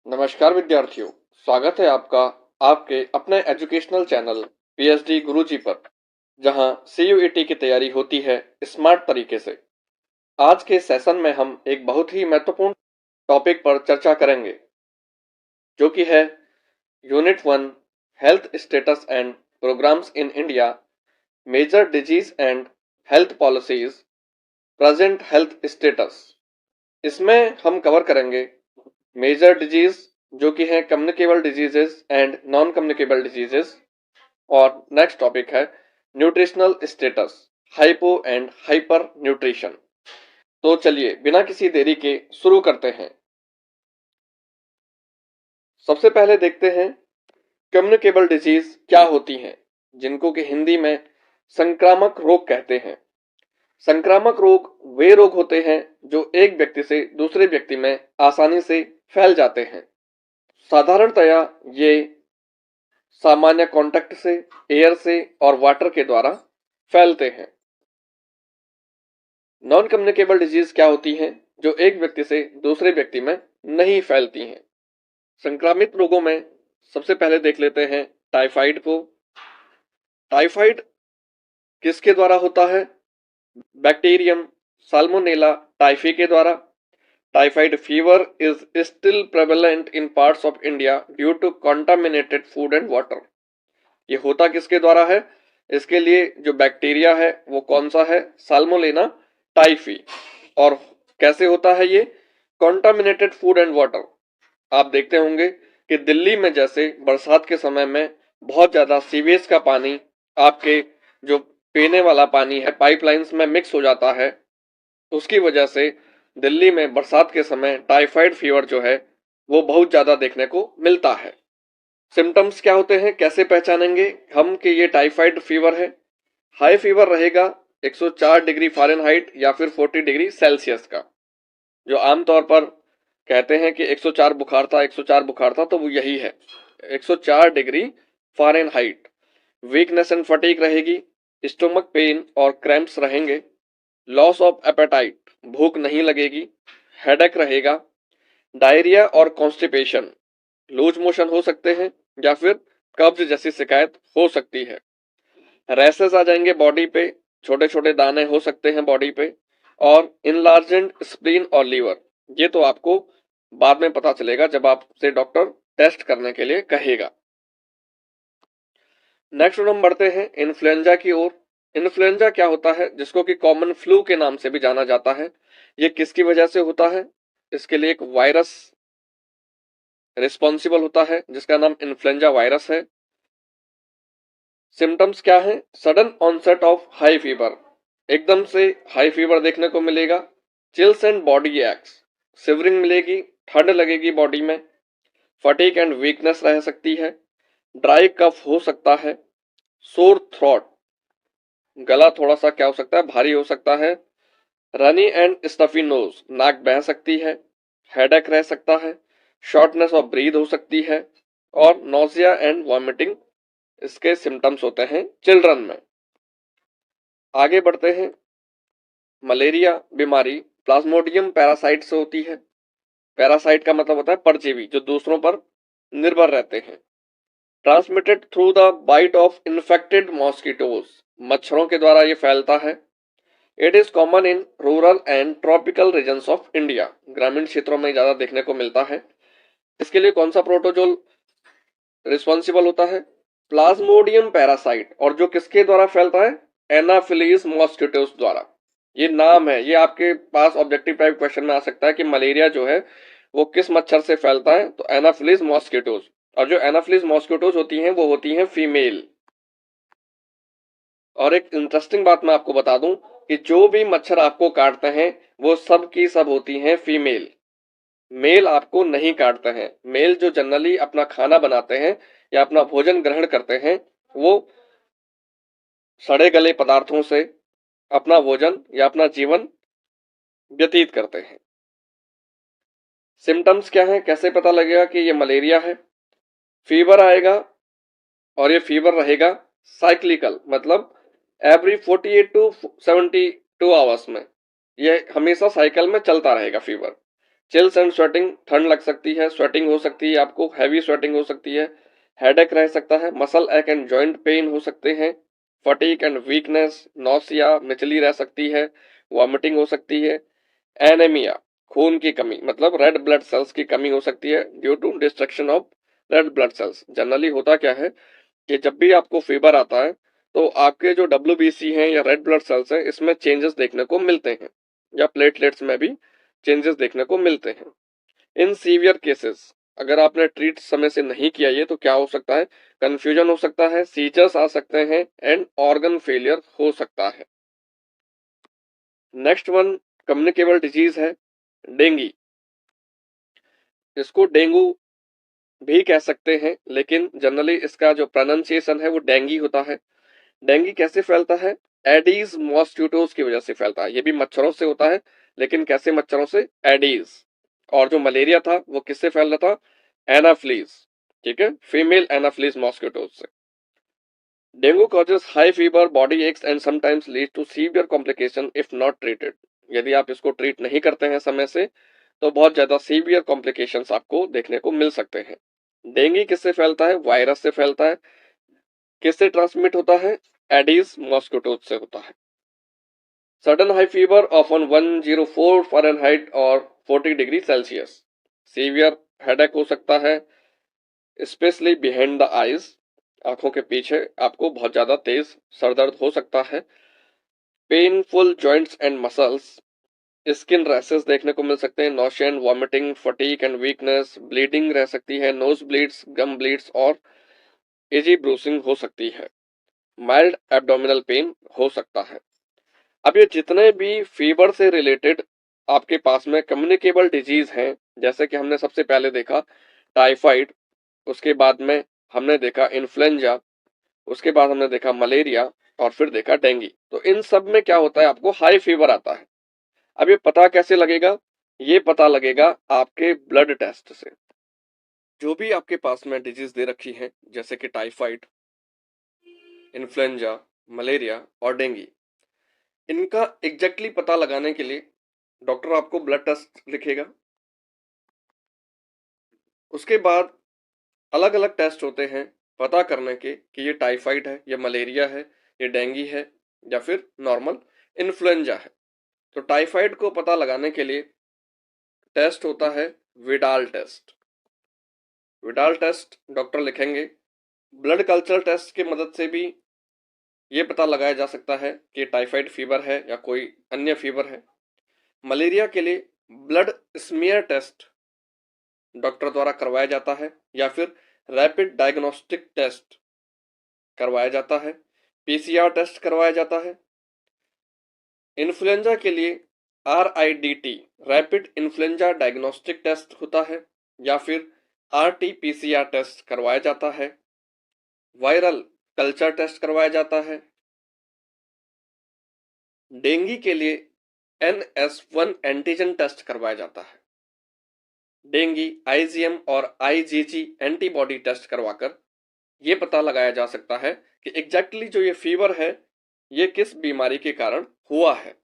नमस्कार विद्यार्थियों, स्वागत है आपका आपके अपने एजुकेशनल चैनल पीएचडी गुरुजी पर, जहां सीयूईटी की तैयारी होती है स्मार्ट तरीके से। आज के सेशन में हम एक बहुत ही महत्वपूर्ण टॉपिक पर चर्चा करेंगे, जो कि है unit 1 health status and programmes in India, major disease and health policies, present health status. इसमें हम कवर करेंगे मेजर डिजीज, जो कि है communicable diseases and non communicable diseases. और नेक्स्ट टॉपिक है nutritional status, hypo and hyper nutrition. तो चलिए बिना किसी देरी के शुरू करते हैं। सबसे पहले देखते हैं कम्युनिकेबल डिजीज क्या होती हैं, जिनको कि हिंदी में संक्रामक रोग कहते हैं। संक्रामक रोग वे रोग होते हैं जो एक व्यक्ति से दूसरे व्यक्ति में आसानी से फैल जाते हैं। साधारणतया ये सामान्य कांटेक्ट से, एयर से और वाटर के द्वारा फैलते हैं। नॉन कम्युनिकेबल डिजीज क्या होती हैं, जो एक व्यक्ति से दूसरे व्यक्ति में नहीं फैलती हैं। संक्रामित रोगों में सबसे पहले देख लेते हैं टाइफाइड को। टाइफाइड किसके द्वारा होता है? बैक्टीरियम साल्मोनेला टाइफी के द्वारा। Typhoid fever is still prevalent in parts of India due to contaminated food and water. ये होता किसके द्वारा है? इसके लिए जो बैक्टीरिया है वो कौन सा है? Salmonella typhi. और कैसे होता है ये? Contaminated food and water. आप देखते होंगे कि दिल्ली में जैसे बरसात के समय में बहुत ज्यादा सीवेज का पानी आपके जो पीने वाला पानी है पाइपलाइंस में मिक्स हो जाता है, उसकी वजह से दिल्ली में बरसात के समय टाइफाइड फीवर जो है वो बहुत ज्यादा देखने को मिलता है। सिम्टम्स क्या होते हैं, कैसे पहचानेंगे हम कि ये टाइफाइड फीवर है? हाई फीवर रहेगा 104 डिग्री फ़ारेनहाइट या फिर 40 डिग्री सेल्सियस का। जो आमतौर पर कहते हैं कि 104 बुखार था, 104 बुखार था, तो वो यही है, 104 degree Fahrenheit. Weakness and fatigue रहेगी, स्टोमक पेन और क्रैम्प्स रहेंगे, लॉस ऑफ एपेटाइट, भूख नहीं लगेगी, हेडेक रहेगा, डायरिया और कॉन्स्टिपेशन, लूज मोशन हो सकते हैं या फिर कब्ज जैसी शिकायत हो सकती है। रैसेस आ जाएंगे बॉडी पे, छोटे छोटे दाने हो सकते हैं बॉडी पे, और इनलार्जेंड स्प्लीन और लीवर। ये तो आपको बाद में पता चलेगा जब आपसे डॉक्टर टेस्ट करने के लिए कहेगा। नेक्स्ट हम बढ़ते हैं इन्फ्लुएंजा की ओर। इन्फ्लुएंजा क्या होता है, जिसको कि कॉमन फ्लू के नाम से भी जाना जाता है। ये किसकी वजह से होता है? इसके लिए एक वायरस रिस्पॉन्सिबल होता है जिसका नाम इन्फ्लुएंजा वायरस है। सिम्टम्स क्या है? Sudden onset of high fever, एकदम से हाई फीवर देखने को मिलेगा। Chills and body aches, shivering मिलेगी, ठंड लगेगी बॉडी में। फटीग एंड वीकनेस रह सकती है। ड्राई कफ हो सकता है। सोर थ्रोट, गला थोड़ा सा क्या हो सकता है, भारी हो सकता है। रनी एंड स्टफी नोज, नाक बह सकती है। हेडेक रह सकता है। शॉर्टनेस ऑफ ब्रीथ हो सकती है। और नोजिया एंड वॉमिटिंग इसके सिम्टम्स होते हैं चिल्ड्रन में। आगे बढ़ते हैं। मलेरिया बीमारी प्लाज्मोडियम पैरासाइट से होती है। पैरासाइट का मतलब होता है परजीवी जो दूसरों पर निर्भर रहते हैं। Transmitted through the bite of infected mosquitoes, मच्छरों के द्वारा ये फैलता है। It is common in rural and tropical regions of India, ग्रामीण क्षेत्रों में ज्यादा देखने को मिलता है। इसके लिए कौन सा प्रोटोजोल रिस्पॉन्सिबल होता है? Plasmodium parasite. और जो किसके द्वारा फैलता है? एनाफिलीज मॉस्किटोज द्वारा। ये नाम है, ये आपके पास ऑब्जेक्टिव टाइप क्वेश्चन में आ सकता है कि मलेरिया जो है वो किस मच्छर से फैलता है, तो एनाफिलीज मॉस्किटोज। और जो एनाफिलीज मॉस्किटोज होती हैं वो होती हैं फीमेल। और एक इंटरेस्टिंग बात मैं आपको बता दूं कि जो भी मच्छर आपको काटते हैं वो सब की सब होती हैं फीमेल। मेल आपको नहीं काटते हैं। मेल जो जनरली अपना खाना बनाते हैं या अपना भोजन ग्रहण करते हैं वो सड़े गले पदार्थों से अपना भोजन या अपना जीवन व्यतीत करते हैं। सिम्टम्स क्या हैं, कैसे पता लगेगा कि ये मलेरिया है? फीवर आएगा और ये फीवर रहेगा साइक्लिकल, मतलब एवरी 48 टू 72 आवर्स में, ये हमेशा साइकिल में चलता रहेगा फीवर। चिल्स एंड स्वेटिंग, ठंड लग सकती है, स्वेटिंग हो सकती है, आपको हैवी स्वेटिंग हो सकती है, हेडेक रह सकता है, मसल एक एंड जॉइंट पेन हो सकते हैं, फटीक एंड वीकनेस, नौसिया, मिचली रह सकती है, वॉमिटिंग हो सकती है, एनेमिया, खून की कमी मतलब रेड ब्लड सेल्स की कमी हो सकती है due to destruction of red blood cells. Generally होता क्या है कि जब भी आपको फीवर आता है तो आपके जो WBC हैं या रेड ब्लड सेल्स हैं इसमें चेंजेस देखने को मिलते हैं, या प्लेटलेट्स में भी चेंजेस देखने को मिलते हैं। इन सीवियर केसेस अगर आपने ट्रीट समय से नहीं किया ये तो क्या हो सकता है, कंफ्यूजन हो सकता है, सीजर्स आ सकते हैं एंड ऑर्गन फेलियर हो सकता है। नेक्स्ट वन कम्युनिकेबल डिजीज है डेंगी। इसको डेंगू भी कह सकते हैं लेकिन जनरली इसका जो प्रोनाउंसिएशन है वो डेंगी होता है। डेंगी कैसे फैलता है, एडीज मॉस्किटोज की वजह से फैलता है। ये भी मच्छरों से होता है लेकिन कैसे मच्छरों से, एडीज। और जो मलेरिया था वो किससे फैल रहा था, एनाफ्लीज, ठीक है, फीमेल एनाफ्लीज मॉस्किटोज से। Dengue causes high fever, body aches and sometimes lead to severe complication if not treated. यदि आप इसको ट्रीट नहीं करते हैं समय से तो बहुत ज्यादा सीवियर कॉम्प्लिकेशंस आपको देखने को मिल सकते हैं। डेंगू किससे फैलता है, वायरस से फैलता है। किससे ट्रांसमिट होता है, एडीज मॉस्किटोज से होता है। Sudden high fever often 104 Fahrenheit और 40 डिग्री सेल्सियस। सीवियर हेडेक हो सकता है स्पेशली बिहाइंड द आईज, आंखों के पीछे आपको बहुत ज्यादा तेज सरदर्द हो सकता है। Painful joints and muscles, skin rashes देखने को मिल सकते हैं, nausea, vomiting, fatigue and weakness, bleeding रह सकती है, नोज ब्लीड्स, गम ब्लीड्स और एजी ब्रूसिंग हो सकती है, माइल्ड एब्डोमिनल पेन हो सकता है। अब ये जितने भी फीवर से रिलेटेड आपके पास में कम्युनिकेबल डिजीज हैं, जैसे कि हमने सबसे पहले देखा टाइफाइड, उसके बाद में हमने देखा इन्फ्लुएंजा, उसके बाद हमने देखा मलेरिया और फिर देखा डेंगू। तो इन सब में क्या होता है, आपको हाई फीवर आता है। अब ये पता कैसे लगेगा, ये पता लगेगा आपके ब्लड टेस्ट से। जो भी आपके पास में डिजीज दे रखी है जैसे कि टाइफाइड, इन्फ्लुएंजा, मलेरिया और डेंगू, इनका एग्जैक्टली पता लगाने के लिए डॉक्टर आपको ब्लड टेस्ट लिखेगा। उसके बाद अलग अलग टेस्ट होते हैं पता करने के कि ये टाइफाइड है, ये मलेरिया है, ये डेंगू है या फिर नॉर्मल इन्फ्लुएंजा है। तो टाइफाइड को पता लगाने के लिए टेस्ट होता है Widal test. Widal test doctor लिखेंगे। ब्लड कल्चर टेस्ट की मदद से भी ये पता लगाया जा सकता है कि टाइफाइड फीवर है या कोई अन्य फीवर है। मलेरिया के लिए ब्लड स्मीयर टेस्ट डॉक्टर द्वारा करवाया जाता है या फिर रैपिड डायग्नोस्टिक टेस्ट करवाया जाता है, PCR टेस्ट करवाया जाता है। इन्फ्लुएंजा के लिए RIDT rapid influenza diagnostic test होता है या फिर RT-PCR टेस्ट करवाया जाता है। वायरल कल्चर टेस्ट करवाया जाता है। डेंगू के लिए NS1 एंटीजन टेस्ट करवाया जाता है। डेंगू IgM और IgG एंटीबॉडी टेस्ट करवाकर ये पता लगाया जा सकता है कि एग्जैक्टली जो ये फीवर है ये किस बीमारी के कारण हुआ है।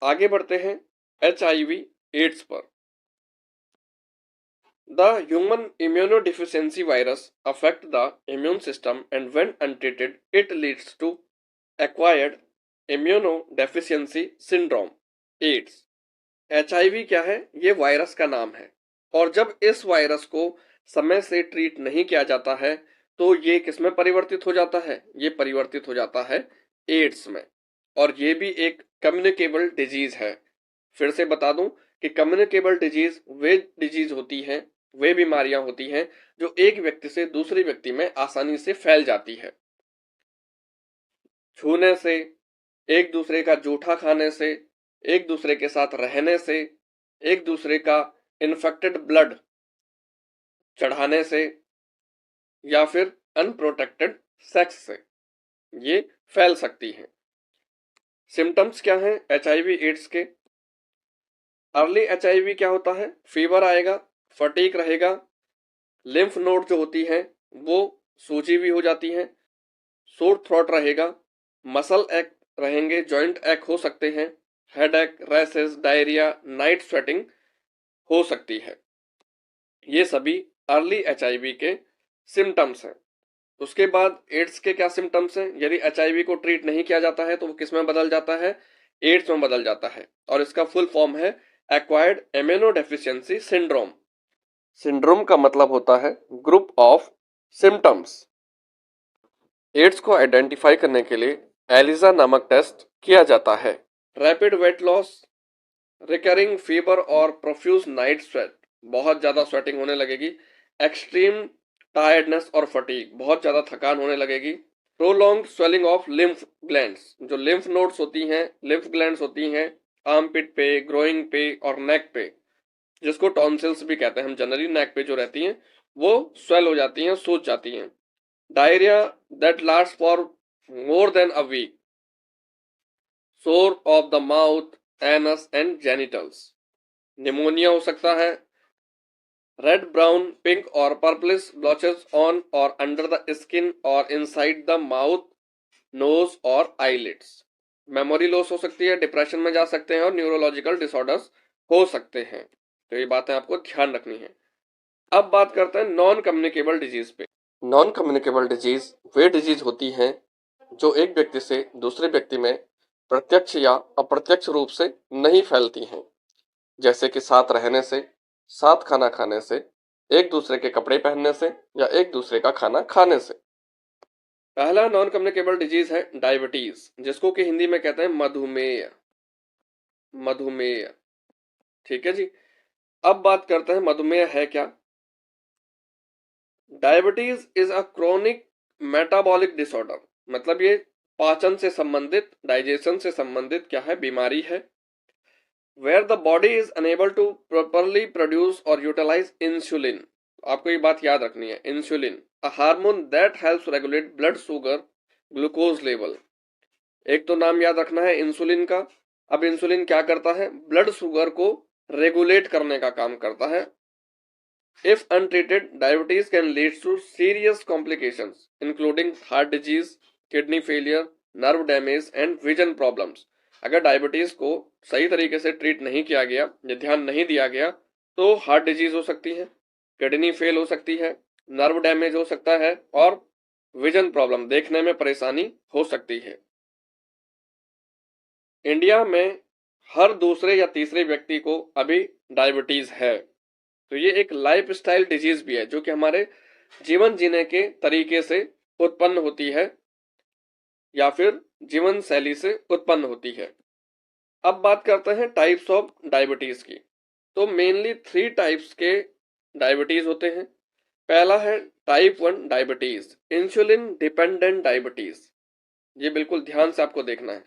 आगे बढ़ते हैं HIV एड्स पर। The human immunodeficiency virus affect the immune system and when untreated it leads to acquired immunodeficiency syndrome, AIDS. HIV क्या है, ये वायरस का नाम है और जब इस वायरस को समय से ट्रीट नहीं किया जाता है तो ये किसमें परिवर्तित हो जाता है, ये परिवर्तित हो जाता है एड्स में। और ये भी एक कम्युनिकेबल डिजीज है। फिर से बता दूं कि कम्युनिकेबल डिजीज वे डिजीज होती हैं, वे बीमारियां होती हैं जो एक व्यक्ति से दूसरे व्यक्ति में आसानी से फैल जाती है। छूने से, एक दूसरे का जूठा खाने से, एक दूसरे के साथ रहने से, एक दूसरे का इन्फेक्टेड ब्लड चढ़ाने से या फिर अनप्रोटेक्टेड सेक्स से ये फैल सकती हैं। सिम्टम्स क्या हैं HIV एड्स के। अर्ली HIV क्या होता है, फीवर आएगा, फटीक रहेगा, लिम्फ नोड जो होती हैं वो सूजी भी हो जाती हैं, सोर थ्रोट रहेगा, मसल एक रहेंगे, जॉइंट एक हो सकते हैं, हेड एक, रैसेस, डायरिया, नाइट स्वेटिंग हो सकती है। ये सभी अर्ली HIV के सिम्टम्स हैं। उसके बाद एड्स के क्या सिम्टम्स हैं? यदि HIV को ट्रीट नहीं किया जाता है तो वो किस में बदल जाता है? एड्स में बदल जाता है, और इसका फुल फॉर्म है एक्वायर्ड इम्यूनोडेफिशिएंसी सिंड्रोम। सिंड्रोम का मतलब होता है ग्रुप ऑफ सिम्टम्स। एड्स को आइडेंटिफाई करने के लिए एलिजा नामक टेस्ट किया जाता है। Rapid weight loss, recurring fever और प्रोफ्यूज नाइट स्वेट, बहुत ज्यादा स्वेटिंग होने लगेगी। एक्सट्रीम टायर्डनेस और फटीग, बहुत ज्यादा थकान होने लगेगी। Prolong swelling of lymph glands, जो लिम्फ नोड्स होती हैं, लिम्फ ग्लैंड्स होती हैं आर्मपिट पे, ग्रोइंग पे और नेक पे, जिसको टॉन्सिल्स भी कहते हैं हम जनरली, नेक पे जो रहती हैं वो स्वेल हो जाती हैं, सूज जाती हैं। Diarrhoea that last for more than a week, sore of the mouth, anus and genitals. Pneumonia हो सकता है। रेड, ब्राउन, पिंक और पर्पलिश ब्लॉचेस ऑन और अंडर द स्किन और इनसाइड द माउथ, नोज और आईलिड्स। मेमोरी लॉस हो सकती है, डिप्रेशन में जा सकते हैं और न्यूरोलॉजिकल डिसऑर्डर्स हो सकते हैं। तो ये बातें आपको ध्यान रखनी है। अब बात करते हैं नॉन कम्युनिकेबल डिजीज पे। नॉन कम्युनिकेबल डिजीज वे डिजीज होती हैं जो एक व्यक्ति से दूसरे व्यक्ति में प्रत्यक्ष या अप्रत्यक्ष रूप से नहीं फैलती हैं, जैसे कि साथ रहने से, साथ खाना खाने से, एक दूसरे के कपड़े पहनने से या एक दूसरे का खाना खाने से। पहला नॉन कम्युनिकेबल डिजीज है डायबिटीज, जिसको कि हिंदी में कहते हैं मधुमेह। मधुमेह, ठीक है जी। अब बात करते हैं मधुमेह है क्या। Diabetes is a chronic metabolic disorder, मतलब ये पाचन से संबंधित, डाइजेशन से संबंधित क्या है, बीमारी है। Where the body is unable to properly produce और यूटिलाइज इंसुलिन। आपको ये बात याद रखनी है, insulin a hormone that helps regulate blood sugar glucose level. एक तो नाम याद रखना है इंसुलिन का। अब इंसुलिन क्या करता है? ब्लड शुगर को रेगुलेट करने का काम करता है। If untreated, diabetes can lead to serious complications, including heart disease, kidney failure, nerve damage and vision problems. अगर डायबिटीज को सही तरीके से ट्रीट नहीं किया गया या ध्यान नहीं दिया गया तो हार्ट डिजीज हो सकती है, किडनी फेल हो सकती है, नर्व डैमेज हो सकता है और विजन प्रॉब्लम, देखने में परेशानी हो सकती है। इंडिया में हर दूसरे या तीसरे व्यक्ति को अभी डायबिटीज है। तो ये एक लाइफ स्टाइल डिजीज भी है जो कि हमारे जीवन जीने के तरीके से उत्पन्न होती है या फिर जीवन शैली से उत्पन्न होती है। अब बात करते हैं टाइप्स ऑफ डायबिटीज की। तो मेनली 3 टाइप्स के डायबिटीज होते हैं। पहला है type 1 diabetes, insulin dependent diabetes. ये बिल्कुल ध्यान से आपको देखना है।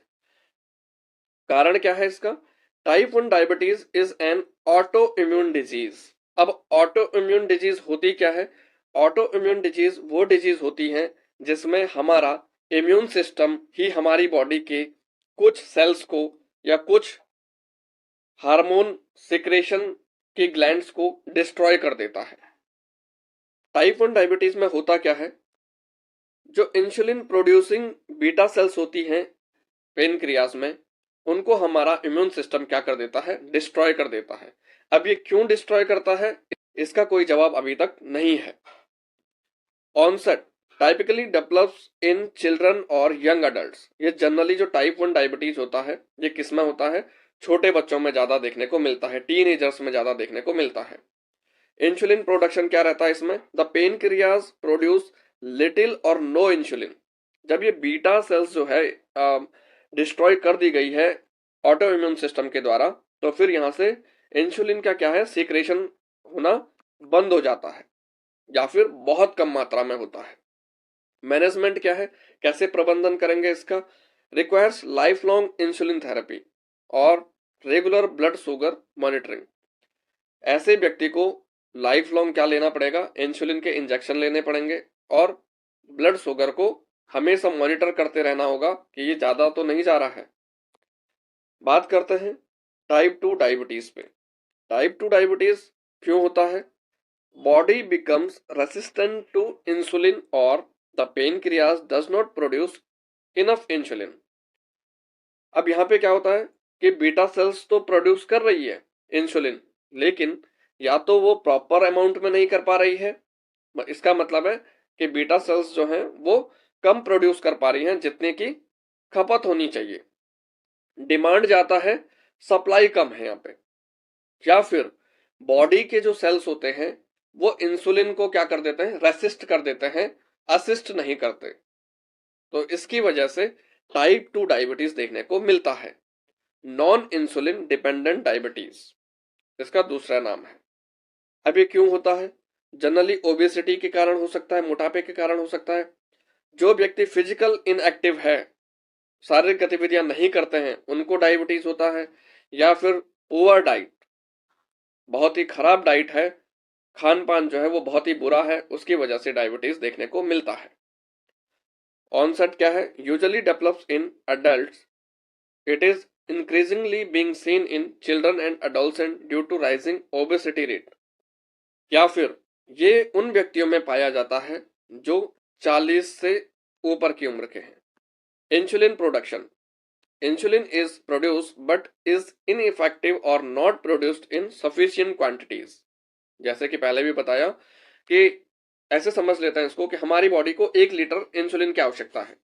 कारण क्या है इसका? Type 1 diabetes is an auto immune disease. अब ऑटो इम्यून डिजीज होती क्या है? ऑटो इम्यून डिजीज वो डिजीज होती है जिसमें हमारा इम्यून सिस्टम ही हमारी बॉडी के कुछ सेल्स को या कुछ हार्मोन सिक्रेशन की ग्लैंड्स को डिस्ट्रॉय कर देता है। टाइप 1 डायबिटीज में होता क्या है? जो इंसुलिन प्रोड्यूसिंग बीटा सेल्स होती हैं पेनक्रियाज में, उनको हमारा इम्यून सिस्टम क्या कर देता है? डिस्ट्रॉय कर देता है। अब ये क्यों डिस्ट्रॉय करता है, इसका कोई जवाब अभी तक नहीं है। Onset typically develops in children और यंग अडल्ट्स। ये जनरली जो टाइप 1 डायबिटीज होता है ये किस में होता है? छोटे बच्चों में ज्यादा देखने को मिलता है, टीनेजर्स में ज्यादा देखने को मिलता है। इंसुलिन प्रोडक्शन क्या रहता है इसमें? द पेनक्रियाज प्रोड्यूस लिटिल और नो इंसुलिन। जब ये बीटा सेल्स जो है डिस्ट्रॉय कर दी गई है ऑटो इम्यून सिस्टम के द्वारा, तो फिर यहां से इंसुलिन का क्या है, सीक्रेशन होना बंद हो जाता है या फिर बहुत कम मात्रा में होता है। मैनेजमेंट क्या है, कैसे प्रबंधन करेंगे इसका? Requires life long insulin therapy और रेगुलर ब्लड शुगर मॉनिटरिंग। ऐसे व्यक्ति को लाइफ लॉन्ग क्या लेना पड़ेगा? इंसुलिन के इंजेक्शन लेने पड़ेंगे और ब्लड शुगर को हमेशा मॉनिटर करते रहना होगा कि ये ज्यादा तो नहीं जा रहा है। बात करते हैं टाइप 2 डायबिटीज पे। टाइप 2 डायबिटीज क्यों होता है? Body becomes resistant to insulin और the pancreas does not produce enough insulin. अब यहाँ पे क्या होता है कि बीटा सेल्स तो प्रोड्यूस कर रही है इंसुलिन, लेकिन या तो वो प्रॉपर अमाउंट में नहीं कर पा रही है, इसका मतलब है कि बीटा सेल्स जो हैं वो कम प्रोड्यूस कर पा रही हैं जितने की खपत होनी चाहिए, डिमांड ज्यादा है, सप्लाई कम है यहाँ पे। या फिर बॉडी के जो सेल्स होते हैं वो इंसुलिन को क्या कर देते हैं, रेसिस्ट कर देते हैं, असिस्ट नहीं करते। तो इसकी वजह से टाइप 2 डायबिटीज देखने को मिलता है, नॉन इंसुलिन डिपेंडेंट डायबिटीज इसका दूसरा नाम है। अब ये क्यों होता है? जनरली ओबेसिटी के कारण हो सकता है, मोटापे के कारण हो सकता है। जो व्यक्ति फिजिकल इनएक्टिव है, शारीरिक गतिविधियां नहीं करते हैं, उनको डायबिटीज होता है। या फिर पुअर डाइट, बहुत ही खराब डाइट है, खान पान जो है वो बहुत ही बुरा है, उसकी वजह से डायबिटीज देखने को मिलता है। ऑनसेट क्या है? Usually develops in adults, it is increasingly being seen in children and adolescents due to rising obesity rate। या फिर ये उन व्यक्तियों में पाया जाता है जो 40 से ऊपर की उम्र के हैं। Insulin production, insulin is produced but is ineffective और not produced in sufficient quantities. जैसे कि पहले भी बताया कि ऐसे समझ लेते हैं इसको कि हमारी बॉडी को 1 लीटर इंसुलिन की आवश्यकता है,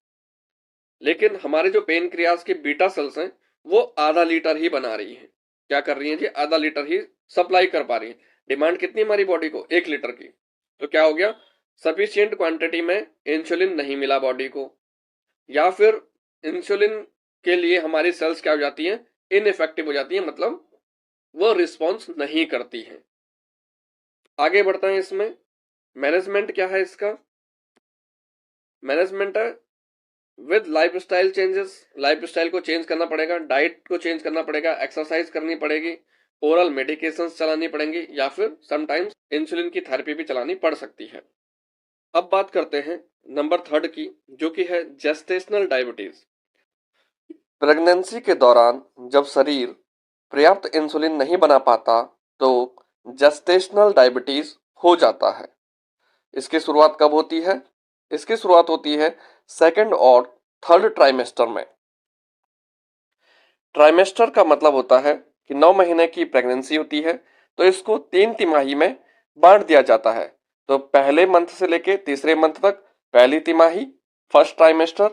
लेकिन हमारे जो पेनक्रियाज के बीटा सेल्स हैं वो आधा लीटर ही बना रही हैं। क्या कर रही हैं जी? आधा लीटर ही सप्लाई कर पा रही हैं। डिमांड कितनी हमारी बॉडी को? 1 लीटर की। तो क्या हो गया? सफिशिएंट क्वांटिटी में इंसुलिन नहीं मिला बॉडी को, या फिर इंसुलिन के लिए हमारी सेल्स क्या हो जाती हैं? इनइफेक्टिव हो जाती है, मतलब वो रिस्पॉन्स नहीं करती हैं। आगे बढ़ते हैं। इसमें मैनेजमेंट क्या है? इसका मैनेजमेंट है विद लाइफस्टाइल चेंजेस, लाइफस्टाइल को चेंज करना पड़ेगा, डाइट को चेंज करना पड़ेगा, एक्सरसाइज करनी पड़ेगी, ओरल मेडिकेशंस चलानी पड़ेंगी, या फिर समटाइम्स इंसुलिन की थेरेपी भी चलानी पड़ सकती है। अब बात करते हैं नंबर 3 की, जो कि है जेस्टेशनल डायबिटीज। प्रेगनेंसी के दौरान जब शरीर पर्याप्त इंसुलिन नहीं बना पाता तो जेस्टेशनल डायबिटीज हो जाता है। इसकी शुरुआत कब होती है? इसकी शुरुआत होती है 2nd और 3rd ट्राइमेस्टर में। ट्राइमेस्टर का मतलब होता है कि 9 महीने की प्रेगनेंसी होती है, तो इसको 3 तिमाही में बांट दिया जाता है। तो पहले मंथ से लेके तीसरे मंथ तक पहली तिमाही, फर्स्ट ट्राइमेस्टर,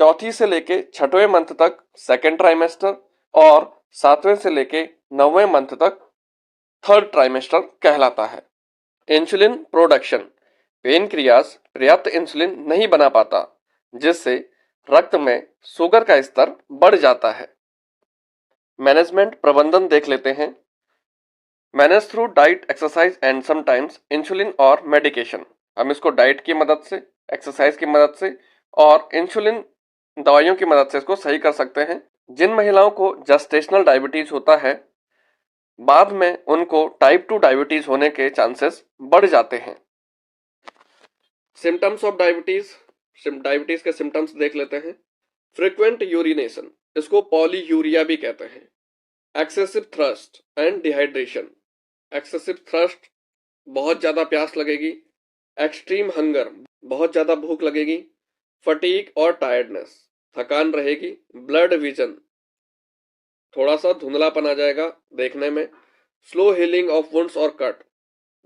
चौथी से लेके 6वें मंथ तक सेकेंड ट्राइमेस्टर, और 7वें से लेके 9वें मंथ तक 3rd ट्राइमेस्टर कहलाता है। इंसुलिन प्रोडक्शन, पेनक्रियास पर्याप्त इंसुलिन नहीं बना पाता, जिससे रक्त में शुगर का स्तर बढ़ जाता है। मैनेजमेंट प्रबंधन देख लेते हैं। Manage through diet, exercise and sometimes insulin और मेडिकेशन। हम इसको डाइट की मदद से, एक्सरसाइज की मदद से और इंसुलिन दवाइयों की मदद से इसको सही कर सकते हैं। जिन महिलाओं को जेस्टेशनल डायबिटीज होता है, बाद में उनको टाइप 2 डायबिटीज होने के चांसेस बढ़ जाते हैं। सिम्टम्स ऑफ डायबिटीज, डायबिटीज के सिम्टम्स देख लेते हैं। फ्रीक्वेंट यूरिनेशन, इसको पॉलीयूरिया भी कहते हैं। Excessive thrust and dehydration, excessive thrust, बहुत ज्यादा प्यास लगेगी। एक्सट्रीम हंगर, बहुत ज्यादा भूख लगेगी। फटीग और टायर्डनेस, थकान रहेगी। ब्लड विजन, थोड़ा सा धुंधलापन आ जाएगा देखने में। स्लो हीलिंग ऑफ वुंड्स और कट,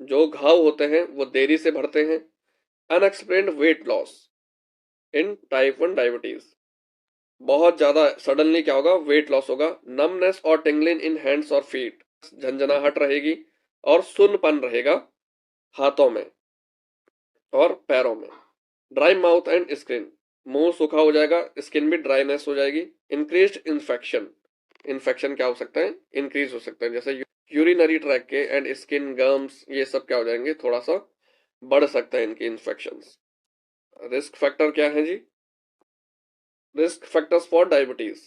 जो घाव होते हैं वो देरी से भरते हैं। Unexplained weight loss in type 1 diabetes, बहुत ज्यादा सडनली क्या होगा? वेट लॉस होगा। नमनेस और टिंगलिंग इन हैंड्स और फीट, झंझनाहट रहेगी और सुन्नपन रहेगा हाथों में और पैरों में। ड्राई माउथ एंड स्किन, मुंह सूखा हो जाएगा, स्किन भी ड्राइनेस हो जाएगी। इंक्रीज्ड इन्फेक्शन, इन्फेक्शन क्या हो सकता है? इंक्रीज हो सकता है, जैसे यूरिनरी ट्रैक के एंड स्किन, गम्स, ये सब क्या हो जाएंगे? थोड़ा सा बढ़ सकता है इनकी इन्फेक्शंस। रिस्क फैक्टर क्या है जी? रिस्क फैक्टर्स फॉर डायबिटीज,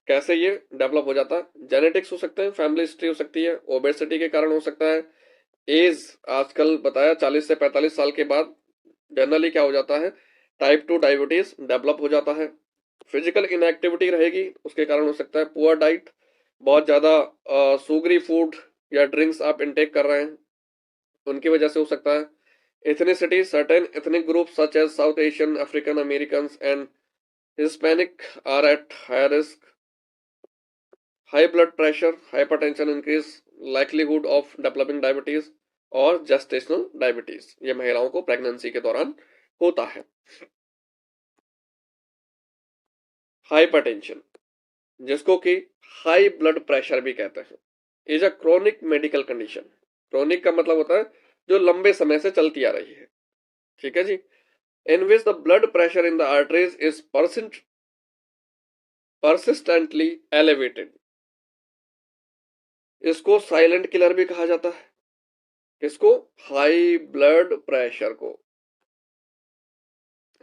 कैसे ये डेवलप हो जाता है? जेनेटिक्स हो सकते हैं, फैमिली हिस्ट्री हो सकती है, ओबेसिटी के कारण हो सकता है। एज, आजकल बताया 40 से 45 साल के बाद जनरली क्या हो जाता है? टाइप 2 डायबिटीज डेवलप हो जाता है। फिजिकल इनएक्टिविटी रहेगी, उसके कारण हो सकता है। पुअर डाइट, बहुत ज्यादा सुगरी फूड या ड्रिंक्स आप इंटेक कर रहे हैं, उनकी वजह से हो सकता है। Ethnicity, certain ethnic group such as South Asian, African American and Hispanic are at higher risk, high blood pressure, hypertension increase likelihood of developing diabetes और जेस्टेशनल डायबिटीज, ये महिलाओं को प्रेगनेंसी के दौरान होता है। हाइपरटेंशन, जिसको कि हाई ब्लड प्रेशर भी कहते हैं, is a chronic medical condition. Chronic का मतलब होता है जो लंबे समय से चलती आ रही है, ठीक है जी। In which the blood pressure in the arteries is persistently elevated। इसको साइलेंट किलर भी कहा जाता है। किसको? हाई ब्लड प्रेशर को,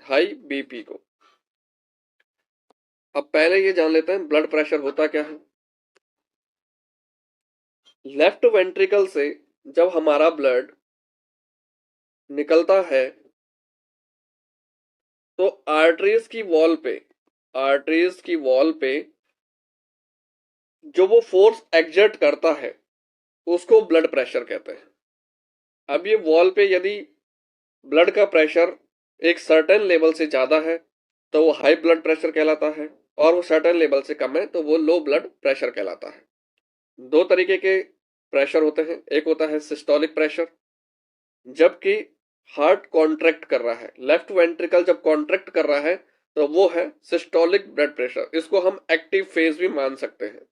हाई बीपी को। अब पहले ये जान लेते हैं ब्लड प्रेशर होता क्या है। लेफ्ट वेंट्रिकल से जब हमारा ब्लड निकलता है तो आर्टरीज की वॉल पे जो वो फोर्स एक्सर्ट करता है उसको ब्लड प्रेशर कहते हैं। अब ये वॉल पे यदि ब्लड का प्रेशर एक सर्टेन लेवल से ज्यादा है तो वो हाई ब्लड प्रेशर कहलाता है, और वो सर्टेन लेवल से कम है तो वो लो ब्लड प्रेशर कहलाता है। दो तरीके के प्रेशर होते हैं, एक होता है सिस्टोलिक प्रेशर, जबकि हार्ट कॉन्ट्रैक्ट कर रहा है, लेफ्ट वेंट्रिकल जब कॉन्ट्रैक्ट कर रहा है तो वो है सिस्टोलिक ब्लड प्रेशर, इसको हम एक्टिव फेज भी मान सकते हैं।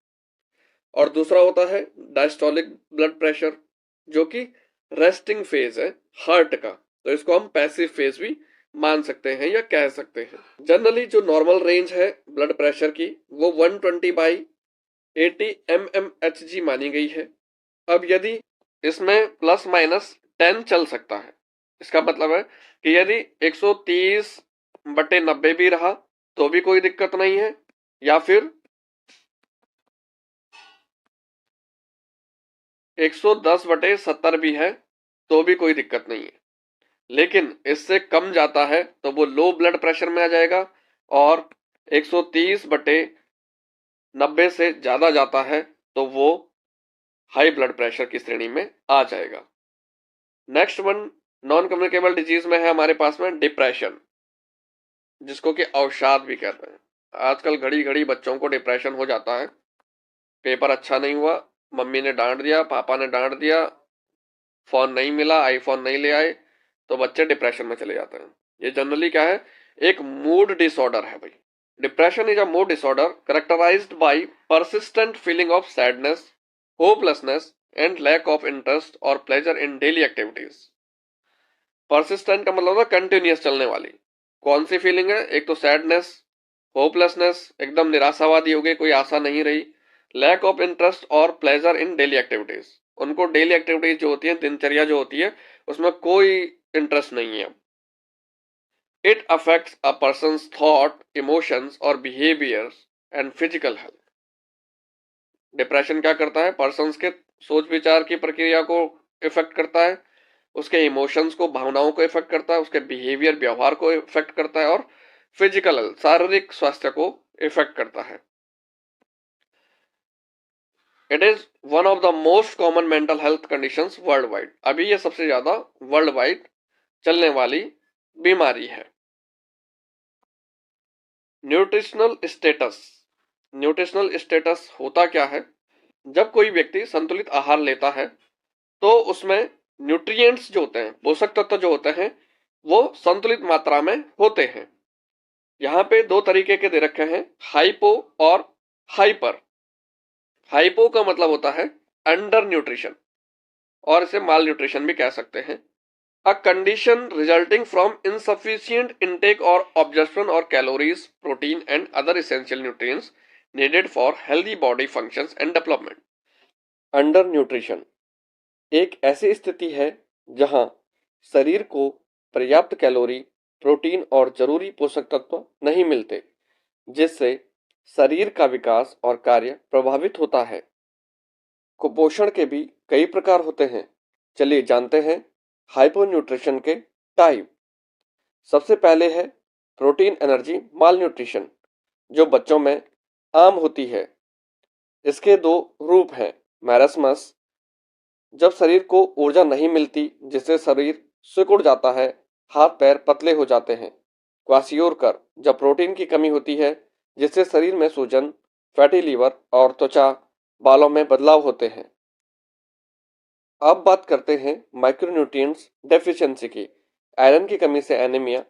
और दूसरा होता है डायस्टोलिक ब्लड प्रेशर, जो कि रेस्टिंग फेज है हार्ट का, तो इसको हम पैसिव फेज भी मान सकते हैं या कह सकते हैं। जनरली जो नॉर्मल रेंज है ब्लड प्रेशर की वो 120/80 mmHg मानी गई है। अब यदि इसमें प्लस माइनस 10 चल सकता है, इसका मतलब है कि यदि 130/90 भी रहा तो भी कोई दिक्कत नहीं है, या फिर 110/70 भी है तो भी कोई दिक्कत नहीं है। लेकिन इससे कम जाता है तो वो लो ब्लड प्रेशर में आ जाएगा, और 130/90 से ज्यादा जाता है तो वो हाई ब्लड प्रेशर की श्रेणी में आ जाएगा। Next one non communicable disease में है हमारे पास में डिप्रेशन, जिसको कि अवसाद भी कहते हैं। आजकल घड़ी घड़ी बच्चों को डिप्रेशन हो जाता है, पेपर अच्छा नहीं हुआ, मम्मी ने डांट दिया, पापा ने डांट दिया, फोन नहीं मिला, आईफोन नहीं ले आए, तो बच्चे डिप्रेशन में चले जाते हैं। ये जनरली क्या है? एक मूड डिसऑर्डर है भाई। Depression is a mood disorder characterised by persistent feeling of sadness, hopelessness and lack of interest or pleasure in daily activities। persistent का मतलब होता है कंटिन्यूअस चलने वाली। कौन सी फीलिंग है? एक तो सैडनेस, होपलेसनेस, एकदम निराशावादी हो गई, कोई आशा नहीं रही, लैक ऑफ इंटरेस्ट और प्लेजर इन डेली एक्टिविटीज, उनको डेली एक्टिविटीज जो होती है, दिनचर्या जो होती है, उसमें कोई इंटरेस्ट नहीं है। It affects a person's thought, emotions और behaviours and physical health. Depression क्या करता है? पर्सन्स के सोच विचार की प्रक्रिया को इफेक्ट करता है, उसके इमोशंस को, भावनाओं को इफेक्ट करता है, उसके बिहेवियर, व्यवहार को इफेक्ट करता है, और फिजिकल हेल्थ, शारीरिक स्वास्थ्य को इफेक्ट करता है। It is one of the most common mental health conditions world wide. अभी ये सबसे ज्यादा वर्ल्ड वाइड चलने वाली बीमारी है। Nutritional status. न्यूट्रिशनल स्टेटस होता क्या है? जब कोई व्यक्ति संतुलित आहार लेता है तो उसमें न्यूट्रिएंट्स जो होते हैं, पोषक तत्व जो होते हैं, वो संतुलित मात्रा में होते हैं। यहाँ पे दो तरीके के दे रखे हैं, हाइपो और हाइपर। हाइपो का मतलब होता है अंडर न्यूट्रिशन, और इसे माल न्यूट्रिशन भी कह सकते हैं। A condition resulting from insufficient intake और ऑब्जर्प्शन और calories, protein and other essential nutrients needed for healthy body functions and development. Under nutrition एक ऐसी स्थिति है जहां शरीर को पर्याप्त कैलोरी, प्रोटीन और जरूरी पोषक तत्व नहीं मिलते, जिससे शरीर का विकास और कार्य प्रभावित होता है। कुपोषण के भी कई प्रकार होते हैं। चलिए जानते हैं हाइपोन्यूट्रिशन के टाइप। सबसे पहले है प्रोटीन एनर्जी माल न्यूट्रिशन, जो बच्चों में आम होती है। इसके दो रूप हैं, मैरस्मस, जब शरीर को ऊर्जा नहीं मिलती, जिससे शरीर सिकुड़ जाता है, हाथ पैर पतले हो जाते हैं। क्वासियोरकर, जब प्रोटीन की कमी होती है, जिससे शरीर में सूजन, फैटी लीवर और त्वचा बालों में बदलाव होते हैं। अब बात करते हैं माइक्रोन्यूट्रिएंट्स डेफिशिएंसी की। आयरन की कमी से एनीमिया,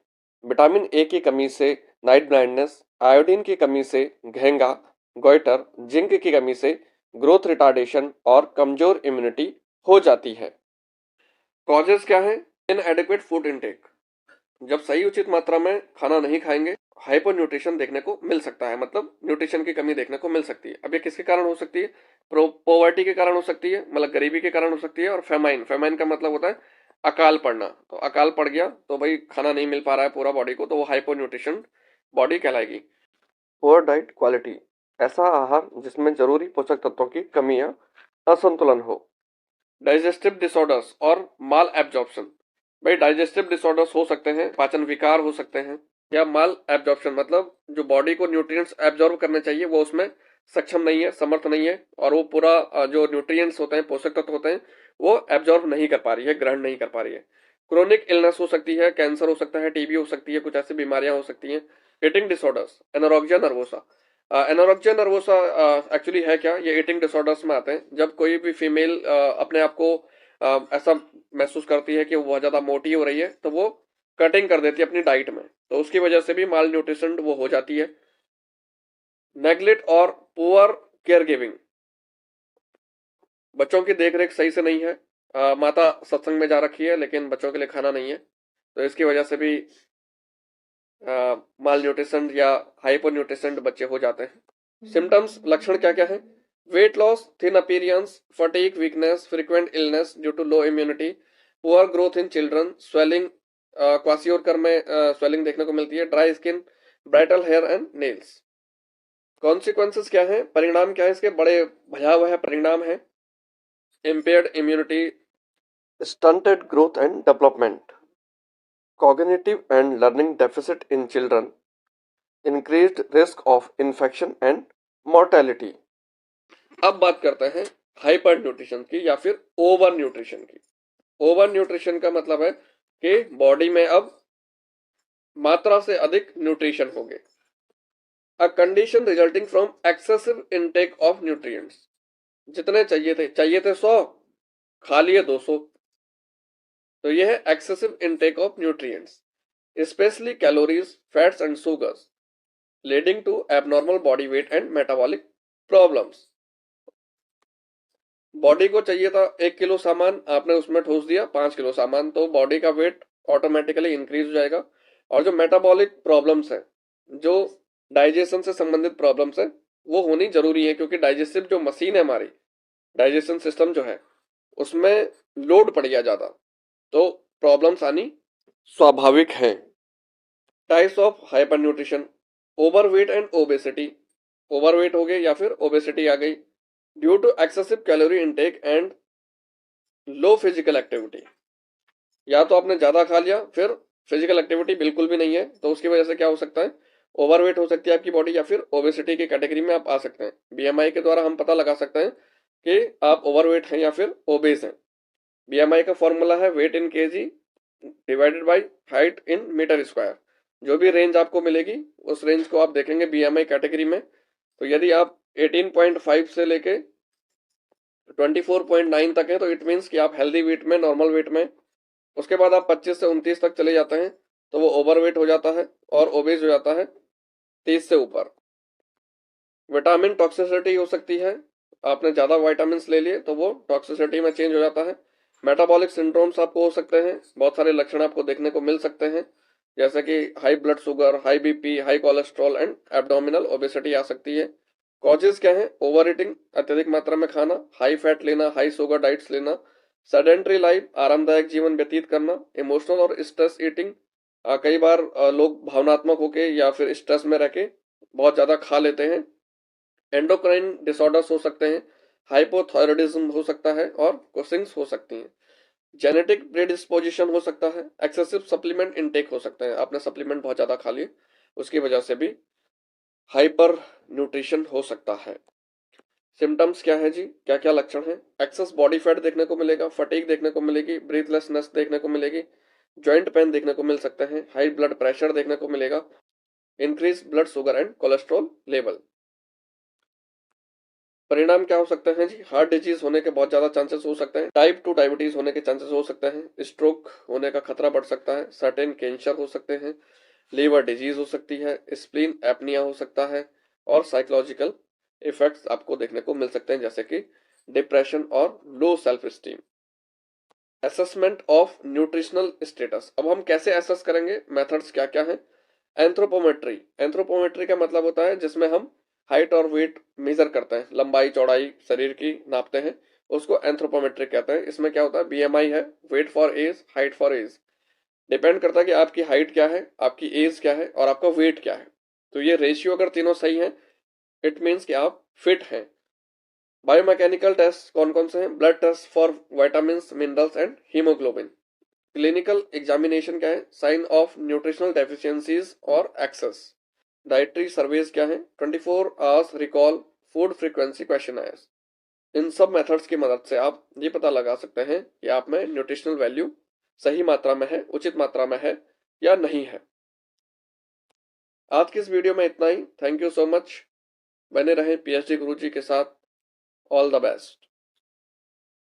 विटामिन ए की कमी से नाइट ब्लाइंडनेस, आयोडीन की कमी से घेंगा, गोइटर, जिंक की कमी से ग्रोथ रिटार्डेशन और कमजोर इम्यूनिटी हो जाती है। कॉजेस क्या है? इनएडिक्वेट फूड इंटेक। जब सही उचित मात्रा में खाना नहीं खाएंगे, हाइपर न्यूट्रिशन देखने को मिल सकता है, मतलब न्यूट्रिशन की कमी देखने को मिल सकती है। अब ये किसके कारण हो सकती है? पोवर्टी के कारण हो सकती है, मतलब गरीबी के कारण हो सकती है, और फेमाइन, फेमाइन का मतलब होता है अकाल पड़ना। तो अकाल पड़ गया तो भाई खाना नहीं मिल पा रहा है पूरा बॉडी को, तो वो हाइपर न्यूट्रिशन बॉडी कहलाएगी। पुअर डाइट क्वालिटी, ऐसा आहार जिसमें जरूरी पोषक तत्वों की कमी या असंतुलन हो। डाइजेस्टिव डिसऑर्डर्स और माल एब्जॉर्प्शन। भाई डाइजेस्टिव डिसऑर्डर्स हो सकते हैं, पाचन विकार हो सकते हैं, या माल एब्जॉर्प्शन मतलब जो बॉडी को न्यूट्रिएंट्स एब्जॉर्ब करने चाहिए वो उसमें सक्षम नहीं है, समर्थ नहीं है, और वो पूरा जो न्यूट्रिएंट्स होते हैं, पोषक तत्व होते हैं, वो एब्जॉर्ब नहीं कर पा रही है, ग्रहण नहीं कर पा रही है। क्रोनिक इलनेस हो सकती है, कैंसर हो सकता है, टीबी हो सकती है, कुछ ऐसी बीमारियां हो सकती हैं। Eating disorders, anorexia nervosa. Anorexia nervosa actually है क्या? ये ईटिंग डिसऑर्डर्स में आते हैं। जब कोई भी फीमेल अपने आप को ऐसा महसूस करती है कि वो बहुत ज्यादा मोटी हो रही है, तो वो कटिंग कर देती है अपनी डाइट में, तो उसकी वजह से भी माल न्यूट्रिशन वो हो जाती है। नेग्लेक्ट और पुअर केयर गिविंग, बच्चों की देखरेख सही से नहीं है। माता सत्संग में जा रखी है लेकिन बच्चों के लिए खाना नहीं है, तो इसकी वजह से भी माल न्यूट्रिशन या हाइपर न्यूट्रिशन बच्चे हो जाते हैं। सिम्टम्स, लक्षण क्या क्या है? Weight loss, thin appearance, fatigue, weakness, frequent illness due to low immunity, poor growth in children, swelling, kwashiorkor में स्वेलिंग देखने को मिलती है, dry skin, brittle hair and nails. Consequences क्या है? परिणाम क्या है इसके? बड़े भयावह परिणाम है। Impaired immunity, stunted growth and development, cognitive and learning deficit in children, increased risk of infection and mortality। अब बात करते हैं हाइपर न्यूट्रिशन की या फिर ओवर न्यूट्रिशन की। ओवर न्यूट्रिशन का मतलब है कि बॉडी में अब मात्रा से अधिक न्यूट्रिशन हो गए। A condition resulting from excessive intake of nutrients. जितने चाहिए थे 100, खा लिए 200, तो यह है excessive intake of nutrients, specially calories, fats and sugars, leading to abnormal body weight and metabolic problems. Body को चाहिए था 1 किलो सामान, आपने उसमें ठोस दिया 5 किलो सामान, तो बॉडी का वेट ऑटोमेटिकली इंक्रीज हो जाएगा। और जो मेटाबॉलिक प्रॉब्लम्स है, जो डाइजेशन से संबंधित प्रॉब्लम्स है, वो होनी जरूरी है, क्योंकि डाइजेस्टिव जो मशीन है हमारी, डाइजेशन सिस्टम जो है, उसमें लोड पड़ गया ज्यादा, तो प्रॉब्लम्स आनी स्वाभाविक है। Types of hyper nutrition, overweight and obesity. Overweight हो गए या फिर ओबेसिटी आ गई due to excessive calorie intake and low physical activity. या तो आपने ज्यादा खा लिया, फिर फिजिकल एक्टिविटी बिल्कुल भी नहीं है, तो उसकी वजह से क्या हो सकता है? ओवरवेट हो सकती है आपकी बॉडी, या फिर ओबेसिटी की कैटेगरी में आप आ सकते हैं। बीएमआई के द्वारा हम पता लगा सकते हैं कि आप ओवरवेट हैं या फिर ओबेस हैं। बीएमआई का फॉर्मूला है weight in KG divided by height in metre square. जो भी रेंज आपको मिलेगी उस रेंज को आप देखेंगे बीएमआई कैटेगरी में। तो यदि आप 18.5 से लेके 24.9 तक है, तो इट मीन्स कि आप हेल्दी वेट में, नॉर्मल वेट में। उसके बाद आप 25 से 29 तक चले जाते हैं तो वो ओवरवेट हो जाता है, और ओबेज हो जाता है 30 से ऊपर। विटामिन टॉक्सिसिटी हो सकती है, आपने ज्यादा विटामिन ले लिए तो वो टॉक्सिसिटी में चेंज हो जाता है। मेटाबॉलिक सिंड्रोम्स आपको हो सकते हैं, बहुत सारे लक्षण आपको देखने को मिल सकते हैं, जैसे कि high blood sugar, high BP, high cholesterol and abdominal obesity आ सकती है। कॉजेज क्या है? ओवर ईटिंग, अत्यधिक मात्रा में खाना, हाई फैट लेना, हाई शुगर डाइट्स लेना, सेडेंट्री लाइफ, आरामदायक जीवन व्यतीत करना, इमोशनल और स्ट्रेस ईटिंग। कई बार लोग भावनात्मक होके या फिर स्ट्रेस में रह के बहुत ज्यादा खा लेते हैं। एंडोक्राइन डिसऑर्डर्स हो सकते हैं, हाइपोथायरॉयडिज्म हो सकता है, और कुशिंग्स हो सकती हैं। जेनेटिक प्रेडिस्पोजिशन हो सकता है, एक्सेसिव सप्लीमेंट इनटेक हो सकते हैं, आपने सप्लीमेंट बहुत ज्यादा खा लिए, उसकी वजह से भी हाइपर न्यूट्रिशन हो सकता है। सिम्टम्स क्या है जी? क्या क्या लक्षण है? एक्सेस बॉडी फैट देखने को मिलेगा, फटीग देखने को मिलेगी, ब्रीथलेसनेस देखने को मिलेगी, जॉइंट पेन देखने को मिल सकते हैं, हाई ब्लड प्रेशर देखने को मिलेगा, increase blood sugar and cholesterol level. परिणाम क्या हो सकते हैं जी? हार्ट डिजीज होने के बहुत ज्यादा चांसेस हो सकते हैं, टाइप 2 डायबिटीज होने के चांसेस हो सकते हैं, स्ट्रोक होने का खतरा बढ़ सकता है, सर्टेन कैंसर हो सकते हैं, लीवर डिजीज हो सकती है, स्प्लीन एपनिया हो सकता है और साइकोलॉजिकल इफेक्ट्स आपको देखने को मिल सकते हैं जैसे कि डिप्रेशन और low self esteem. Assessment of nutritional status, अब हम कैसे असेस करेंगे, मेथड्स क्या क्या हैं? एंथ्रोपोमेट्री, एंथ्रोपोमेट्री का मतलब होता है जिसमें हम हाइट और वेट मेजर करते हैं, लंबाई चौड़ाई शरीर की नापते हैं, उसको एंथ्रोपोमेट्री कहते हैं। इसमें क्या होता है, बीएमआई है, weight for age, height for age, depend करता है कि आपकी हाइट क्या है, आपकी एज क्या है और आपका वेट क्या है। तो ये रेशियो अगर तीनों सही है, इट मीन्स कि आप फिट हैं। बायोमैकेनिकल टेस्ट कौन कौन से हैं? Blood test for vitamin, minerals and haemoglobin. Clinical examination क्या है? साइन ऑफ न्यूट्रिशनल डेफिशिएंसीज और एक्सेस। डाइटरी सर्वेज क्या है? 24 hours recall food frequency questionnaires. इन सब मेथड्स की मदद से आप ये पता लगा सकते हैं कि आप में न्यूट्रिशनल वैल्यू सही मात्रा में है, उचित मात्रा में है या नहीं है। आज की इस वीडियो में इतना ही। Thank you so much. बने रहें पीएचडी गुरुजी के साथ। All the best.